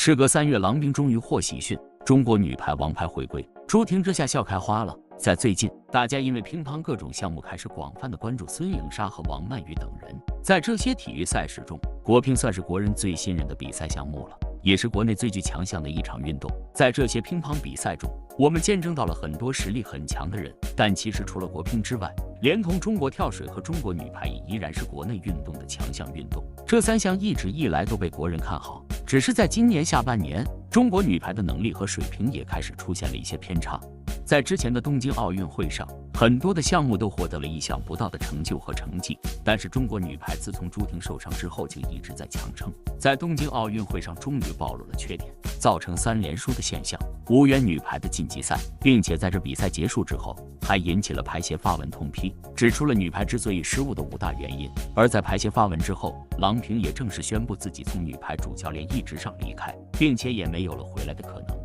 时隔3月，郎平终于获喜讯，中国女排王牌回归，朱婷这下笑开花了。在最近，大家因为乒乓各种项目开始广泛的关注孙颖莎和王曼昱等人。在这些体育赛事中，国乒算是国人最信任的比赛项目了，也是国内最具强项的一场运动。在这些乒乓比赛中，我们见证到了很多实力很强的人，但其实除了国乒之外，连同中国跳水和中国女排也依然是国内运动的强项运动。这3项一直以来都被国人看好，只是在今年下半年，中国女排的能力和水平也开始出现了一些偏差。在之前的东京奥运会上，很多的项目都获得了意想不到的成就和成绩，但是中国女排自从朱婷受伤之后就一直在强撑，在东京奥运会上终于暴露了缺点，造成3连输的现象，无缘女排的晋级赛，并且在这比赛结束之后，还引起了排协发文痛批，指出了女排之所以失误的5大原因。而在排协发文之后，郎平也正式宣布自己从女排主教练一职上离开，并且也没有了回来的可能。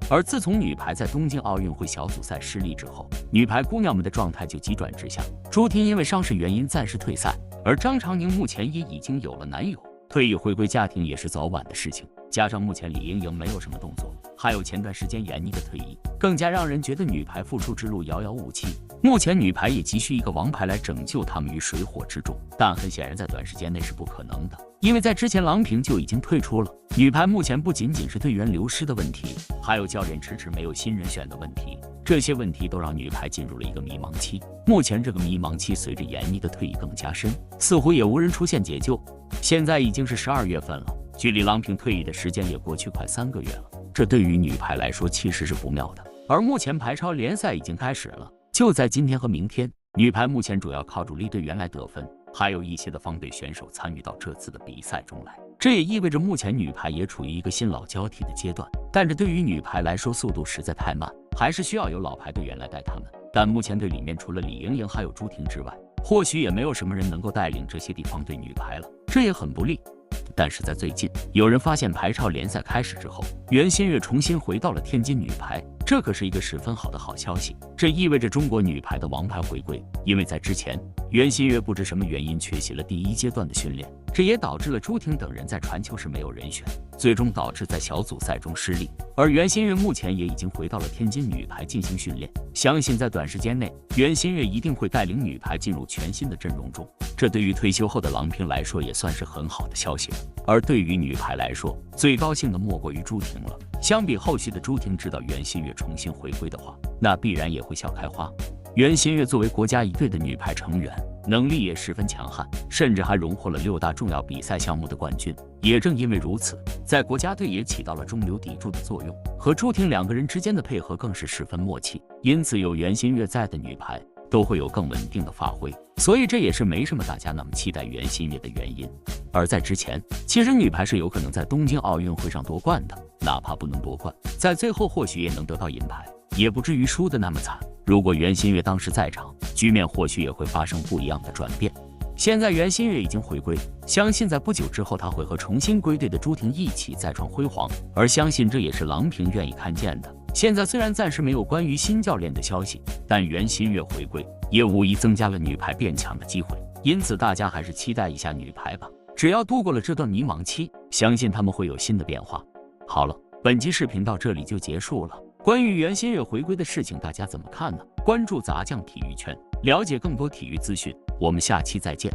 而自从女排在东京奥运会小组赛失利之后，女排姑娘们的状态就急转直下。朱婷因为伤势原因暂时退赛，而张常宁目前也已经有了男友，退役回归家庭也是早晚的事情。加上目前李盈莹没有什么动作，还有前段时间闫妮的退役，更加让人觉得女排复出之路遥遥无期。目前女排也急需一个王牌来拯救他们于水火之中，但很显然在短时间内是不可能的，因为在之前郎平就已经退出了。女排目前不仅仅是队员流失的问题，还有教练迟迟没有新人选的问题，这些问题都让女排进入了一个迷茫期。目前这个迷茫期随着闫妮的退役更加深，似乎也无人出现解救。现在已经是12月份了，距离郎平退役的时间也过去快3个月了，这对于女排来说其实是不妙的。而目前排超联赛已经开始了，就在今天和明天，女排目前主要靠主力队员来得分，还有一些的方队选手参与到这次的比赛中来。这也意味着目前女排也处于一个新老交替的阶段，但这对于女排来说速度实在太慢，还是需要有老牌队员来带他们。但目前队里面除了李盈莹还有朱婷之外，或许也没有什么人能够带领这些地方队女排了，这也很不利。但是在最近，有人发现排超联赛开始之后，袁心玥重新回到了天津女排，这可是一个十分好的好消息。这意味着中国女排的王牌回归，因为在之前，袁心玥不知什么原因缺席了第1阶段的训练，这也导致了朱婷等人在传球时没有人选，最终导致在小组赛中失利。而袁心玥目前也已经回到了天津女排进行训练，相信在短时间内，袁心玥一定会带领女排进入全新的阵容中。这对于退休后的郎平来说也算是很好的消息了。而对于女排来说，最高兴的莫过于朱婷了。相比后续的朱婷知道袁心玥重新回归的话，那必然也会笑开花。袁心玥作为国家1队的女排成员，能力也十分强悍，甚至还荣获了6大重要比赛项目的冠军。也正因为如此，在国家队也起到了中流砥柱的作用，和朱婷2个人之间的配合更是十分默契。因此有袁心玥在的女排都会有更稳定的发挥，所以这也是没什么大家那么期待袁心玥的原因。而在之前，其实女排是有可能在东京奥运会上夺冠的，哪怕不能夺冠，在最后或许也能得到银牌，也不至于输得那么惨。如果袁心玥当时在场，局面或许也会发生不一样的转变。现在袁心玥已经回归，相信在不久之后她会和重新归队的朱婷一起再创辉煌，而相信这也是郎平愿意看见的。现在虽然暂时没有关于新教练的消息，但袁心玥回归也无疑增加了女排变强的机会，因此大家还是期待一下女排吧。只要度过了这段迷茫期，相信他们会有新的变化。好了，本期视频到这里就结束了。关于袁心玥回归的事情，大家怎么看呢？关注杂酱体育圈，了解更多体育资讯。我们下期再见。